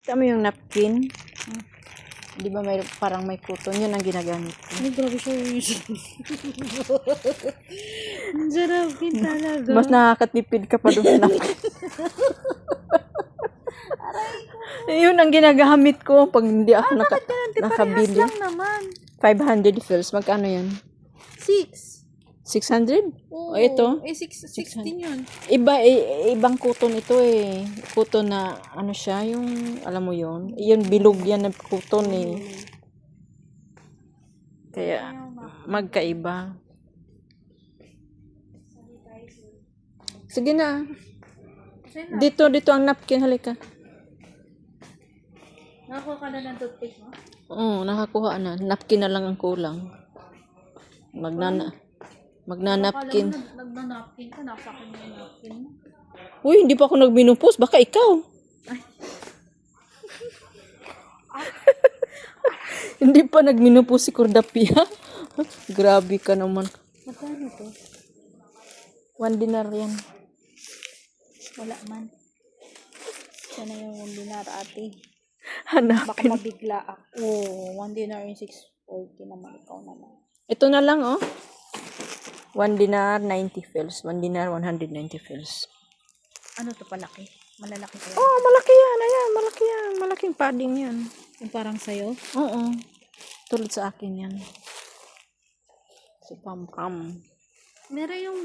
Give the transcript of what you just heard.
Tama yung napkin. Di ba may, parang may kuton? Yun ang ginagamit ko. Ay, grabe siya. Ang sarap din talaga. Mas nakakatipid ka pa doon sa napkin. Yun ang ginagamit ko pag hindi ako nakabili. Lang naman. 500 fills. Magkano yan? 6. 600? Oo. O ito? 16 yun. Ibang kuton ito eh. Kuton na, ano siya, yung, alam mo yun? Yun, bilog yan ng kuton eh. Kaya, magkaiba. Sige na. Dito ang napkin. Halika. Nakakuha ka na ng toothpaste mo? Oo, nakakuha na. Napkin na lang ang kulang. Magnanapkin. Nagnanapkin ka, nasa akin yung napkin mo. Uy, hindi pa ako nagminupos. Baka ikaw. Hindi pa nagminupos si Cordapia. Grabe ka naman. Magkano to? 1 dinar yan. Wala man. Siya na yung dinar ate. Baka Hanapin. mabigla ako. 1 dinar yung 640 naman. Ikaw naman. Ito na lang, oh. 1 dinar, 90 fils. 1 dinar, 190 fils. Ano to palaki? Malalaki kaya? Oh, malaki yan. Ayan, malaki yan. Malaking padding yan. Yung parang sa'yo? Oo. Tulad sa akin yan. Si Pam Pam. Meron yung